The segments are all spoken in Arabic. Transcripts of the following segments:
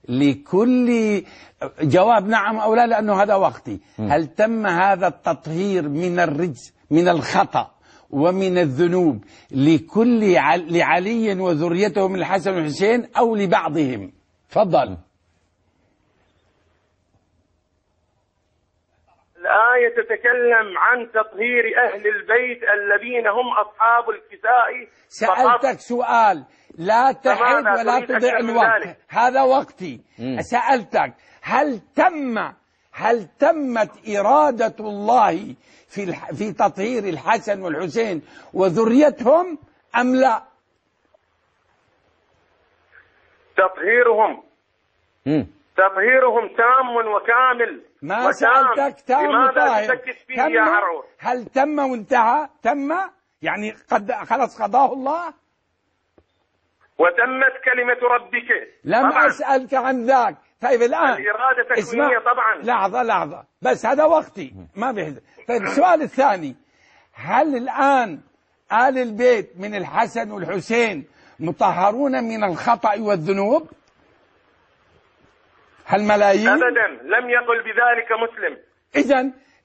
لكل جواب نعم أو لا، لأنه هذا وقتي. هل تم هذا التطهير من الرجس من الخطأ ومن الذنوب لعلي وذريته من الحسن والحسين أو لبعضهم؟ تفضل. الآية تتكلم عن تطهير أهل البيت الذين هم أصحاب الكساء. سألتك سؤال، لا تحد ولا تضيع الوقت، هذا وقتي. سألتك هل تمت إرادة الله في تطهير الحسن والحسين وذريتهم أم لا؟ تطهيرهم تام وكامل. ما سألتك تام وطاهر، هل تم وانتهى؟ تم يعني خلاص قضاه الله وتمت كلمة ربك. لم أسألك عن ذاك. طيب الآن الإرادة تكوينية طبعا. لحظة بس هذا وقتي ما بيحزن. طيب السؤال الثاني، هل الآن آل البيت من الحسن والحسين مطهرون من الخطأ والذنوب؟ هل ملايين؟ أبدا، لم يقل بذلك مسلم.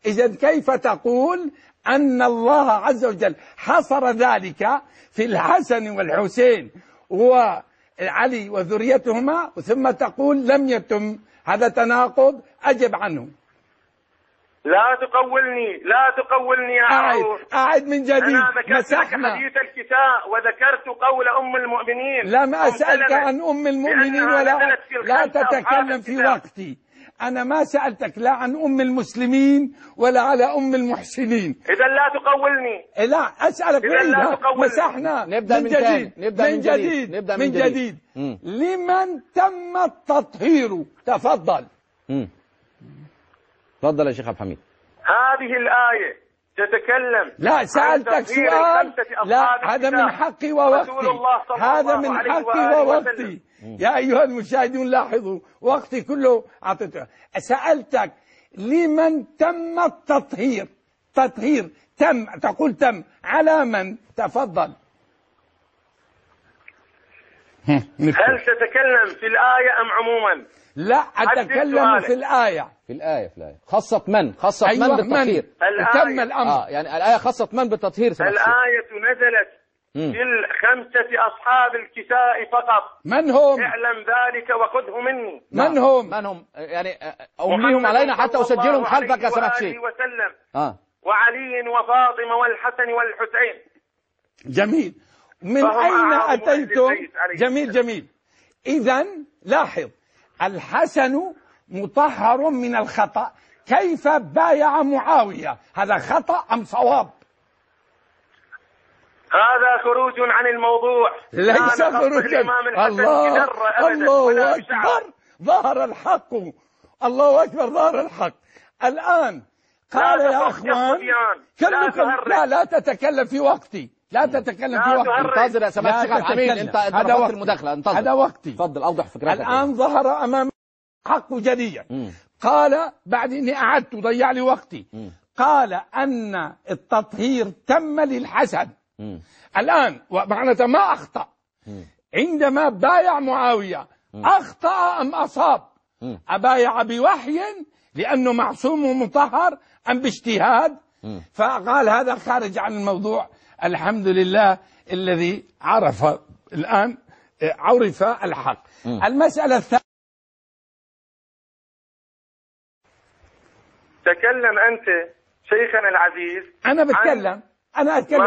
إذن كيف تقول أن الله عز وجل حصر ذلك في الحسن والحسين وعلي وذريتهما ثم تقول لم يتم؟ هذا تناقض، أجب عنه. لا تقولني يا عروس. أعد من جديد. أنا ذكرت لك حديث الكساء وذكرت قول أم المؤمنين. لم أسألك عن أم المؤمنين لا تتكلم في وقتي. أنا ما سألتك لا عن أم المسلمين ولا على أم المحسنين. إذا لا تقولني. لا أسألك مسحنا. نبدأ من جديد. لمن تم التطهير؟ تفضل. تفضل يا شيخ عبد الحميد. هذه الآية تتكلم. لا سألتك سؤال. لا هذا من حقي ووقتي. هذا من حقي ووقتي. يا أيها المشاهدون لاحظوا وقتي كله أعطيته. سألتك لمن تم التطهير؟ تطهير تم، تقول تم على من؟ تفضل. هل تتكلم في الآية أم عموما؟ لا أتكلم في الآية. في الآية خصت من بالتطهير. تم الأمر. يعني الآية خصت من بالتطهير. الآية نزلت في الخمسة أصحاب الكساء فقط. من هم؟ اعلم ذلك وخذه مني. من هم؟ يعني أمليهم علينا حتى أسجلهم خلفك يا سماحة الشيخ. وعلي وفاطمة والحسن والحسين. جميل. من أين أتيتم؟ جميل. إذن لاحظ، الحسن مطهر من الخطأ، كيف بايع معاوية؟ هذا خطأ أم صواب؟ هذا خروج عن الموضوع. ليس خروجا. الله أكبر، ظهر الحق. الله أكبر، ظهر الحق. الآن قال يا أخوان لا تتكلم في وقتي. انتظر يا سماحة الشيخ عبد الحميد. انت وقت المداخلة. انتظر. هذا وقتي. تفضل اوضح فكرتك. الآن ظهر أمام حق جليا. قال بعد اني قعدت وضيع لي وقتي. قال ان التطهير تم للحسن. الآن معناته ما أخطأ. عندما بايع معاوية أخطأ أم أصاب؟ أبايع بوحي لأنه معصوم ومطهر أم باجتهاد؟ فقال هذا خارج عن الموضوع. الحمد لله الذي عرف الآن عرف الحق. المسألة الثانية، تكلم أنت شيخنا العزيز. أنا أتكلم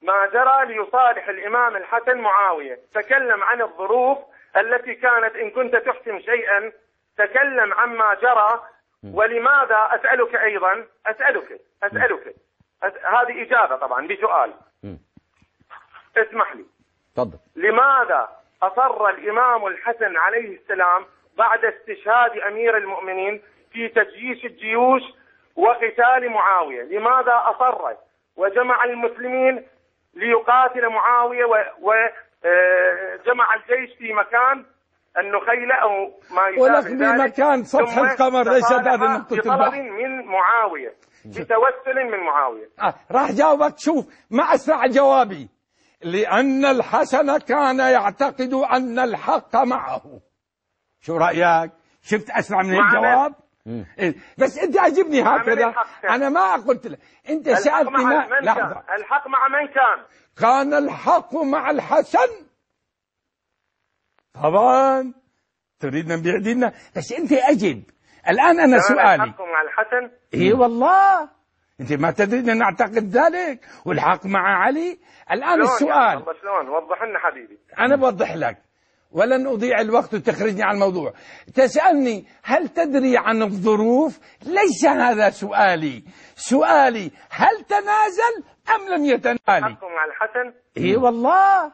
ما جرى ليصالح الإمام الحسن معاوية. تكلم عن الظروف التي كانت. إن كنت تحسن شيئا تكلم عما جرى. ولماذا أسألك أيضا أسألك هذه إجابة طبعا بسؤال. اسمح لي. تفضل. لماذا أصر الإمام الحسن عليه السلام بعد استشهاد أمير المؤمنين في تجييش الجيوش وقتال معاوية؟ لماذا أصر وجمع المسلمين ليقاتل معاوية وجمع الجيش في مكان النخيلة أو ما يشابه ذلك، بمكان سطح القمر؟ ليس هذا نقطة بطلب من معاوية، بتوسل من معاوية. راح جاوبك. شوف ما أسرع جوابي. لأن الحسن كان يعتقد أن الحق معه. شو رأيك؟ شفت أسرع من الجواب؟ إيه. بس أنت عجبني هكذا. أنا ما قلت لك، أنت سألتني لحظة. الحق مع من كان؟ كان الحق مع الحسن. طبعا تريدنا نبيع ديننا، بس أنت أجب. الآن أنا سؤالي، الحق مع الحسن؟ إيه والله أنت ما تدري أن نعتقد ذلك، والحق مع علي. الآن السؤال شلون؟ وضح لنا حبيبي. أنا بوضح لك ولن أضيع الوقت وتخرجني عن الموضوع. تسألني هل تدري عن الظروف؟ ليس هذا سؤالي. سؤالي هل تنازل أم لم يتنازل؟ الحق مع الحسن؟ إيه والله